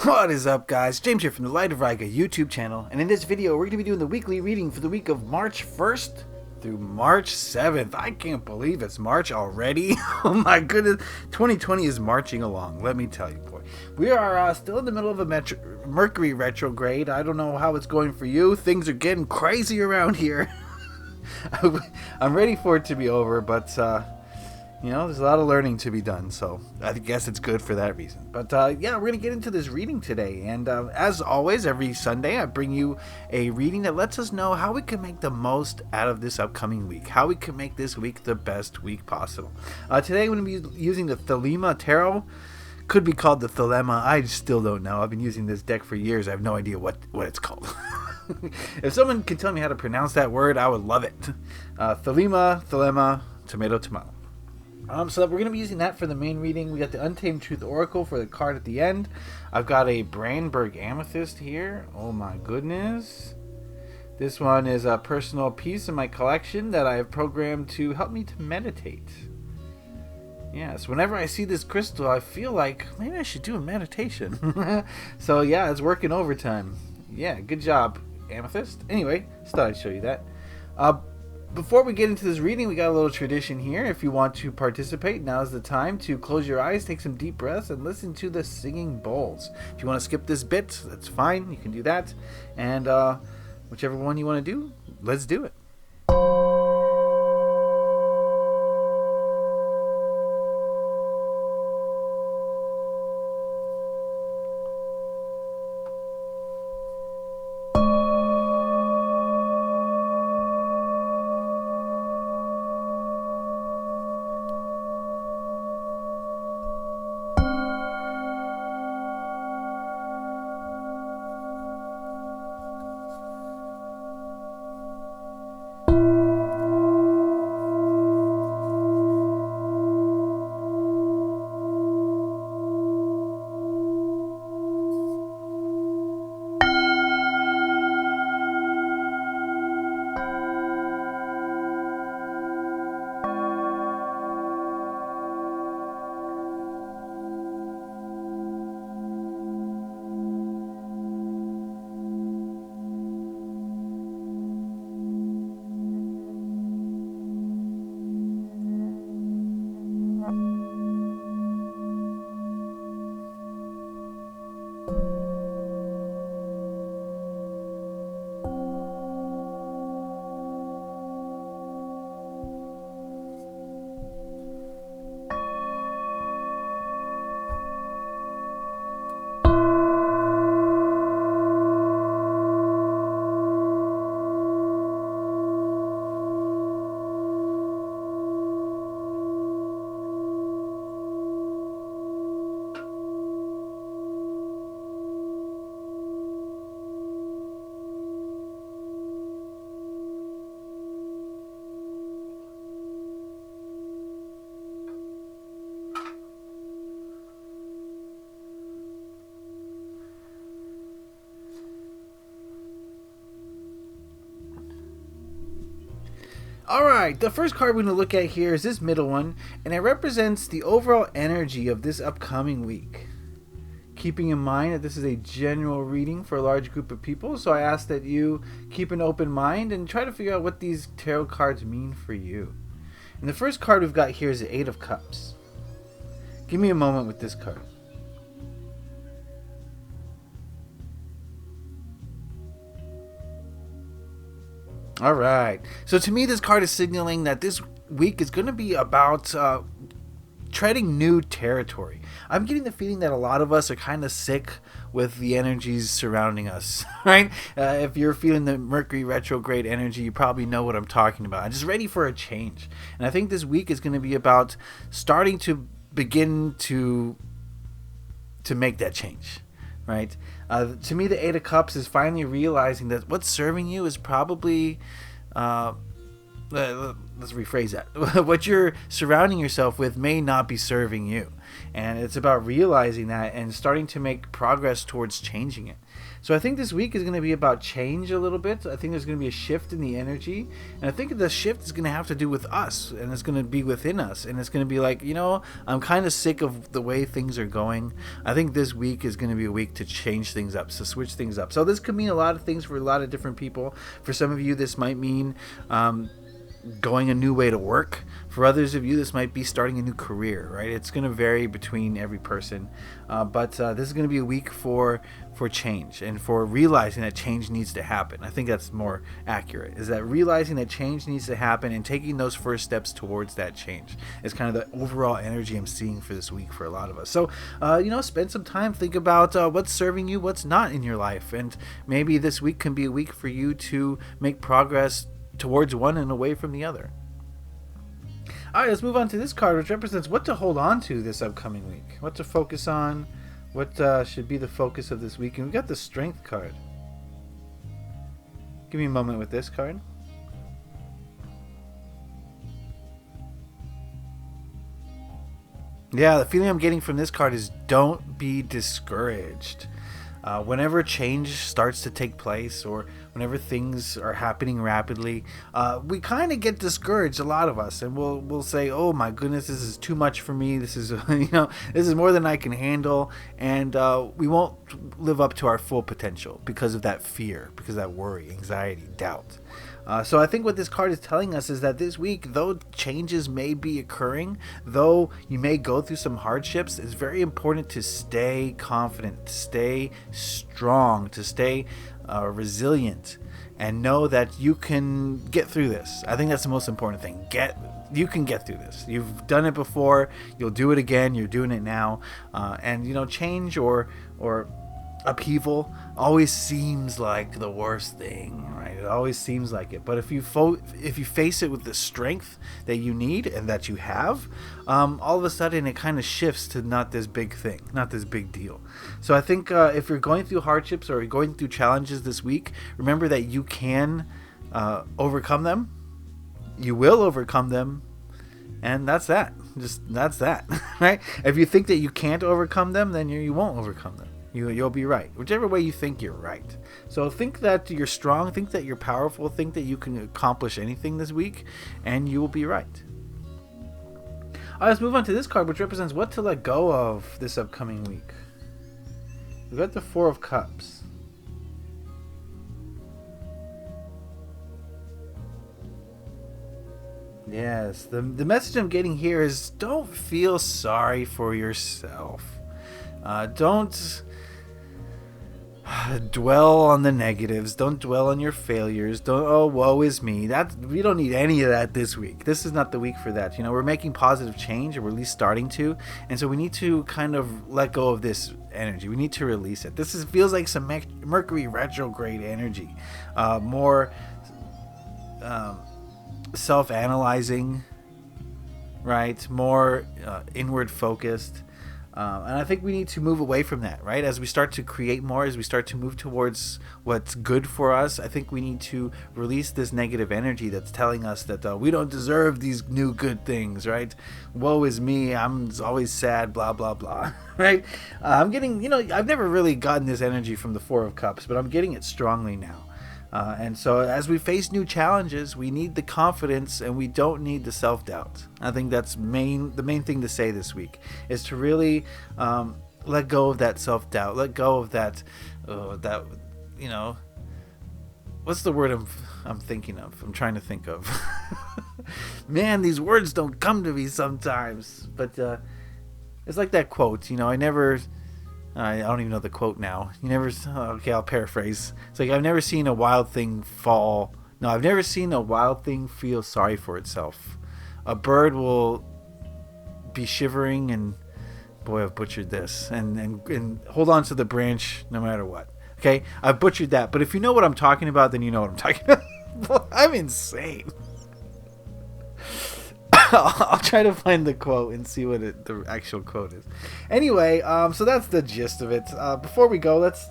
What is up, guys? James here from the Light of Riga YouTube channel, and in this video we're going to be doing the weekly reading for the week of March 1st through March 7th. I can't believe it's March already. Oh my goodness, 2020 is marching along, let me tell you, boy. We are still in the middle of a Mercury retrograde. I don't know how it's going for you. Things are getting crazy around here. I'm ready for it to be over, but you know, there's a lot of learning to be done, so I guess it's good for that reason. But yeah, we're going to get into this reading today. And as always, every Sunday, I bring you a reading that lets us know how we can make the most out of this upcoming week. How we can make this week the best week possible. Today, I'm going to be using the Thelema Tarot. Could be called the Thelema. I still don't know. I've been using this deck for years. I have no idea what it's called. If someone can tell me how to pronounce that word, I would love it. Thelema, tomato, tomato. So we're going to be using that for the main reading. We got the Untamed Truth Oracle for the card at the end. I've got a Brandenburg Amethyst here. Oh my goodness. This one is a personal piece in my collection that I have programmed to help me to meditate. Yes, whenever I see this crystal, I feel like maybe I should do a meditation. So yeah, it's working overtime. Yeah, good job, Amethyst. Anyway, just thought I'd show you that. Before we get into this reading, we got a little tradition here. If you want to participate, now's the time to close your eyes, take some deep breaths, and listen to the singing bowls. If you want to skip this bit, that's fine. You can do that. And whichever one you want to do, let's do it. Alright, the first card we're going to look at here is this middle one, and it represents the overall energy of this upcoming week. Keeping in mind that this is a general reading for a large group of people, so I ask that you keep an open mind and try to figure out what these tarot cards mean for you. And the first card we've got here is the Eight of Cups. Give me a moment with this card. Alright, so to me this card is signaling that this week is going to be about treading new territory. I'm getting the feeling that a lot of us are kind of sick with the energies surrounding us, right? If you're feeling the Mercury retrograde energy, you probably know what I'm talking about. I'm just ready for a change. And I think this week is going to be about starting to begin to make that change. Right? To me, the Eight of Cups is finally realizing that what's serving you is probably let's rephrase that. What you're surrounding yourself with may not be serving you, and it's about realizing that and starting to make progress towards changing it. So I think this week is going to be about change a little bit. I think there's going to be a shift in the energy, and I think the shift is going to have to do with us, and it's going to be within us, and it's going to be like, I'm kind of sick of the way things are going. I think this week is going to be a week to change things up, to switch things up. So this could mean a lot of things for a lot of different people. For some of you, this might mean going a new way to work. For others of you, this might be starting a new career, right? It's going to vary between every person, but this is going to be a week for change and for realizing that change needs to happen. I think that's more accurate, is that realizing that change needs to happen and taking those first steps towards that change is kind of the overall energy I'm seeing for this week for a lot of us. So spend some time, think about what's serving you, what's not in your life, and maybe this week can be a week for you to make progress towards one and away from the other. All right, let's move on to this card, which represents what to hold on to this upcoming week, what to focus on, what should be the focus of this week. And we got the Strength card. Give me a moment with this card. Yeah, the feeling I'm getting from this card is don't be discouraged. Whenever change starts to take place, or whenever things are happening rapidly, we kind of get discouraged, a lot of us, and we'll say, oh my goodness, this is too much for me, this is this is more than I can handle, and we won't live up to our full potential because of that fear, because of that worry, anxiety, doubt. So I think what this card is telling us is that this week, though changes may be occurring, though you may go through some hardships, it's very important to stay confident, to stay strong, to stay resilient, and know that you can get through this. I think that's the most important thing. You can get through this. You've done it before. You'll do it again. You're doing it now. And change or upheaval always seems like the worst thing, right? It always seems like it. But if you face it with the strength that you need and that you have, all of a sudden it kind of shifts to not this big thing, not this big deal. So I think if you're going through hardships or you're going through challenges this week, remember that you can overcome them. You will overcome them. And that's that. That's that, right? If you think that you can't overcome them, then you won't overcome them. You'll be right. Whichever way you think, you're right. So think that you're strong, think that you're powerful, think that you can accomplish anything this week, and you will be right. All right, let's move on to this card, which represents what to let go of this upcoming week. We've got the Four of Cups. Yes, the message I'm getting here is don't feel sorry for yourself. Don't dwell on the negatives. Don't dwell on your failures. Don't, woe is me. We don't need any of that this week. This is not the week for that. We're making positive change, or we're at least starting to, and so we need to kind of let go of this energy. We need to release it. This feels like some Mercury retrograde energy, more self-analyzing, right? More inward focused. And I think we need to move away from that, right? As we start to create more, as we start to move towards what's good for us, I think we need to release this negative energy that's telling us that we don't deserve these new good things, right? Woe is me, I'm always sad, blah, blah, blah, right? I'm getting, I've never really gotten this energy from the Four of Cups, but I'm getting it strongly now. And so as we face new challenges, we need the confidence and we don't need the self-doubt. I think that's the main thing to say this week is to really let go of that self-doubt. Let go of that, what's the word I'm thinking of? I'm trying to think of. Man, these words don't come to me sometimes. But it's like that quote, I don't even know the quote now. Okay, I'll paraphrase. It's like, I've never seen a wild thing fall. No, I've never seen a wild thing feel sorry for itself. A bird will be shivering and, boy, I've butchered this. And hold on to the branch no matter what. Okay, I've butchered that. But if you know what I'm talking about, then you know what I'm talking about. I'm insane. I'll try to find the quote and see what the actual quote is. Anyway, so that's the gist of it. Before we go, let's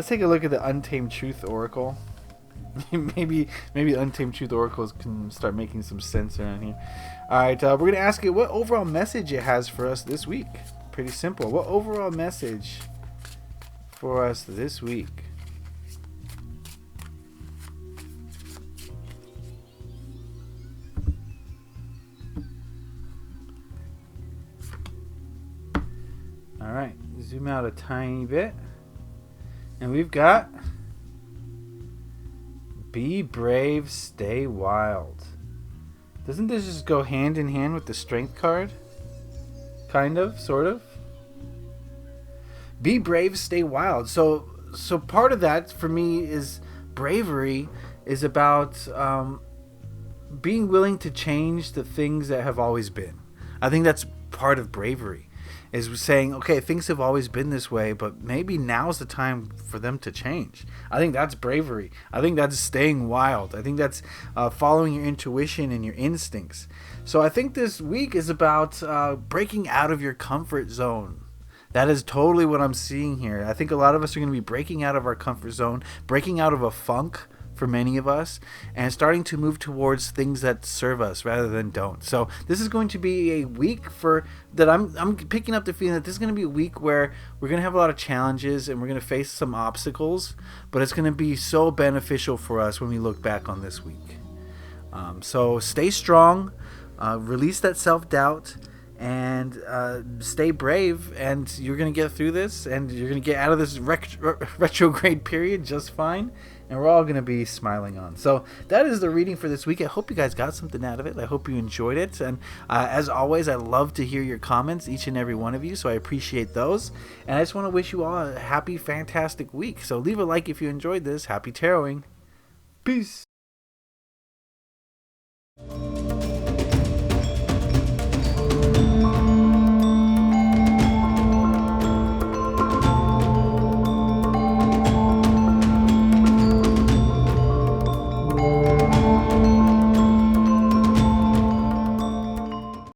take a look at the Untamed Truth Oracle. maybe Untamed Truth Oracles can start making some sense around here. All right, we're gonna ask it what overall message it has for us this week. Pretty simple. What overall message for us this week? All right, zoom out a tiny bit, and we've got be brave, stay wild. Doesn't this just go hand in hand with the strength card? Kind of, sort of. Be brave, stay wild. So part of that for me is bravery is about being willing to change the things that have always been. I think that's part of bravery. Is saying, okay, things have always been this way, but maybe now's the time for them to change. I think that's bravery. I think that's staying wild. I think that's following your intuition and your instincts. So I think this week is about breaking out of your comfort zone. That is totally what I'm seeing here. I think a lot of us are going to be breaking out of our comfort zone, breaking out of a funk for many of us, and starting to move towards things that serve us rather than don't. So this is going to be a week that I'm picking up the feeling that this is going to be a week where we're going to have a lot of challenges and we're going to face some obstacles, but it's going to be so beneficial for us when we look back on this week. So stay strong, release that self-doubt, and stay brave, and you're going to get through this, and you're going to get out of this retrograde period just fine, and we're all going to be smiling on. So that is the reading for this week. I hope you guys got something out of it. I hope you enjoyed it, and as always, I love to hear your comments, each and every one of you, so I appreciate those, and I just want to wish you all a happy, fantastic week. So leave a like if you enjoyed this. Happy taroting. Peace.